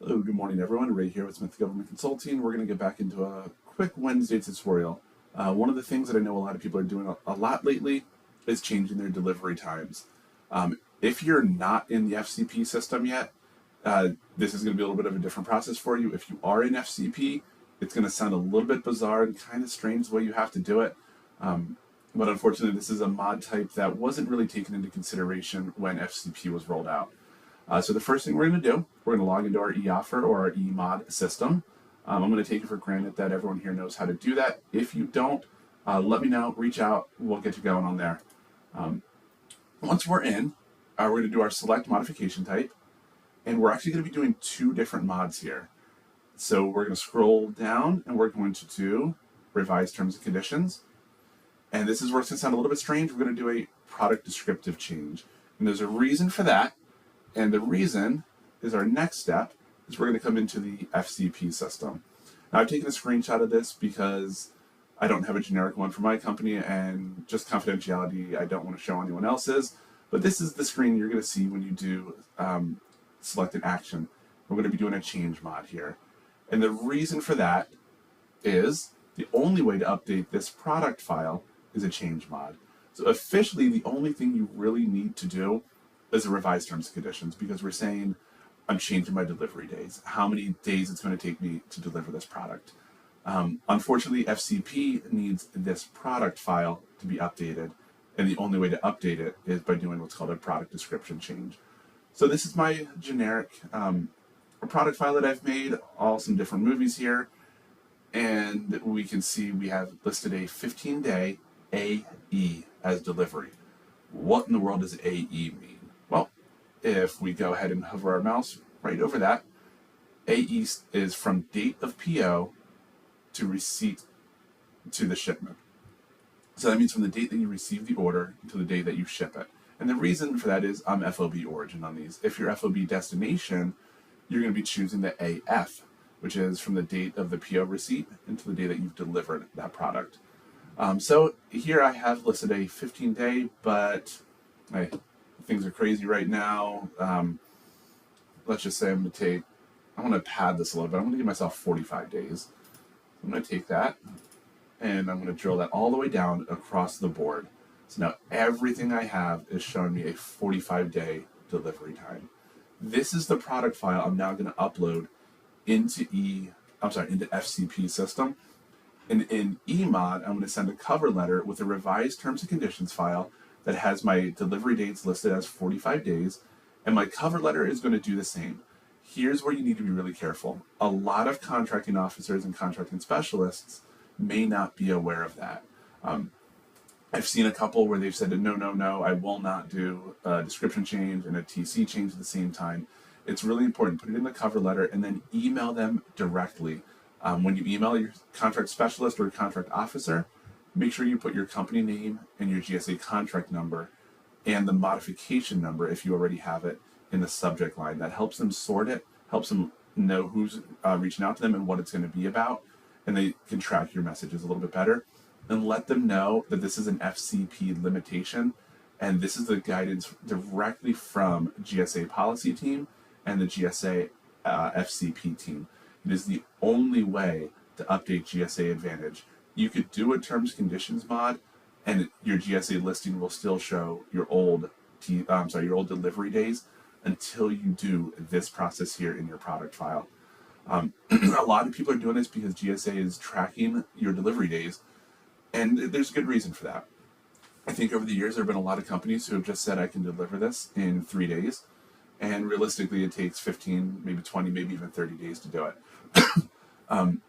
Hello, good morning everyone. Ray here with 𝗪𝗲𝗀𝗀𝗀𝗀 Consulting. We're going to get back into a quick Wednesday tutorial. One of the things that I know a lot of people are doing a lot lately is changing their delivery times. If you're not in the FCP system yet, this is going to be a little bit of a different process for you. If you are in FCP, it's going to sound a little bit bizarre and kind of strange the way you have to do it. But unfortunately, this is a mod type that wasn't really taken into consideration when FCP was rolled out. So the first thing we're going to do, we're going to log into our 𝗬𝗧𝗏 or our eMod system. I'm going to take it for granted that everyone here knows how to do that. If you don't, let me know, reach out, we'll get you going on there. Once we're in, we're going to do our select modification type, and we're actually going to be doing two different mods here. So we're going to scroll down and we're going to do revise terms and conditions. And this is where it's going to sound a little bit strange. We're going to do a product descriptive change. And there's a reason for that. And the reason is our next step is we're going to come into the FCP system. Now I've taken a screenshot of this because I don't have a generic one for my company, and just confidentiality, I don't want to show anyone else's. But this is the screen you're going to see when you do select an action. We're going to be doing a change mod here. And the reason for that is the only way to update this product file is a change mod. So officially, the only thing you really need to do is a revised terms and conditions, because we're saying I'm changing my delivery days, how many days it's going to take me to deliver this product. Unfortunately, FCP needs this product file to be updated, and the only way to update it is by doing what's called a product description change. So this is my generic product file that I've made, all some different movies here, and we can see we have listed a 15-day AE as delivery. What in the world does AE mean? Well, if we go ahead and hover our mouse right over that, AE is from date of PO to receipt to the shipment. So that means from the date that you receive the order to the day that you ship it. And the reason for that is I'm FOB origin on these. If you're FOB destination, you're going to be choosing the AF, which is from the date of the PO receipt until the day that you've delivered that product. So here I have listed a 15-day, but things are crazy right now. Let's just say I'm going to pad this a little bit. I'm going to give myself 45 days. I'm going to take that and I'm going to drill that all the way down across the board. So now everything I have is showing me a 45-day delivery time. This is the product file I'm now going to upload into into FCP system. And in eMod, I'm going to send a cover letter with a revised terms and conditions file that has my delivery dates listed as 45 days, and my cover letter is going to do the same. Here's where you need to be really careful. A lot of contracting officers and contracting specialists may not be aware of that. I've seen a couple where they've said, no, I will not do a description change and a TC change at the same time. It's really important. Put it in the cover letter and then email them directly. When you email your contract specialist or contract officer, make sure you put your company name and your GSA contract number and the modification number, if you already have it, in the subject line. That helps them sort it, helps them know who's reaching out to them and what it's going to be about, and they can track your messages a little bit better. And let them know that this is an FCP limitation, and this is the guidance directly from GSA policy team and the GSA FCP team. It is the only way to update GSA Advantage. You could do a terms conditions mod, and your GSA listing will still show your old delivery days until you do this process here in your product file. A lot of people are doing this because GSA is tracking your delivery days, and there's a good reason for that. I think over the years there have been a lot of companies who have just said I can deliver this in 3 days, and realistically it takes 15, maybe 20, maybe even 30 days to do it.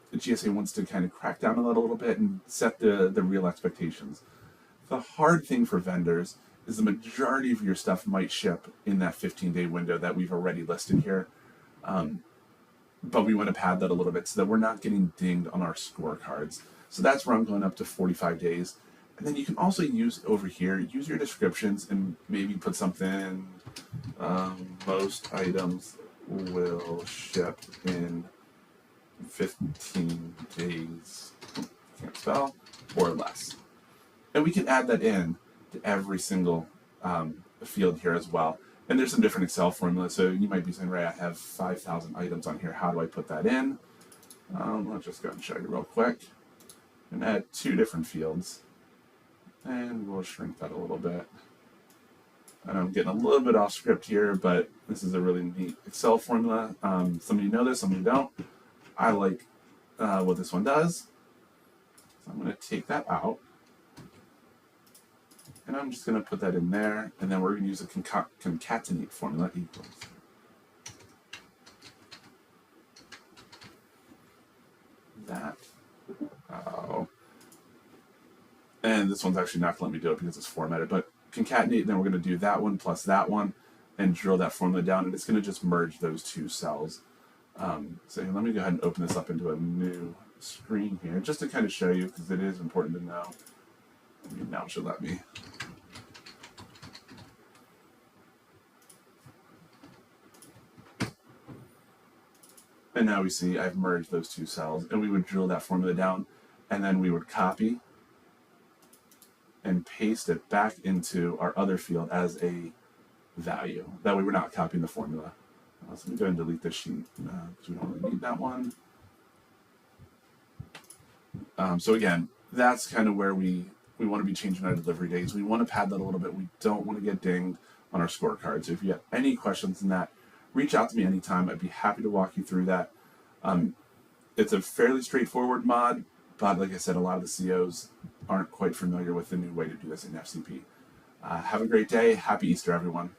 The GSA wants to kind of crack down on that a little bit and set the real expectations. The hard thing for vendors is the majority of your stuff might ship in that 15-day window that we've already listed here. But we want to pad that a little bit so that we're not getting dinged on our scorecards. So that's where I'm going up to 45 days. And then you can also use over here, use your descriptions and maybe put something, most items will ship in 15 days, can't spell, or less. And we can add that in to every single field here as well. And there's some different Excel formulas. So you might be saying, Ray, I have 5,000 items on here. How do I put that in? I'll just go and show you real quick. And add 2 different fields. And we'll shrink that a little bit. And I'm getting a little bit off script here, but this is a really neat Excel formula. Some of you know this, some of you don't. I like what this one does. So I'm going to take that out. And I'm just going to put that in there. And then we're going to use a concatenate formula equals. That. Oh. And this one's actually not going to let me do it because it's formatted. But concatenate, and then we're going to do that one plus that one and drill that formula down. And it's going to just merge those 2 cells. So let me go ahead and open this up into a new screen here just to kind of show you, because it is important to know. Now it should let me. And now we see I've merged those 2 cells, and we would drill that formula down, and then we would copy and paste it back into our other field as a value. That way we're not copying the formula. So let me go ahead and delete this sheet because we don't really need that one. So again, that's kind of where we want to be changing our delivery days. We want to pad that a little bit. We don't want to get dinged on our scorecard. So if you have any questions in that, reach out to me anytime. I'd be happy to walk you through that. It's a fairly straightforward mod, but like I said, a lot of the COs aren't quite familiar with the new way to do this in FCP. Have a great day. Happy Easter, everyone.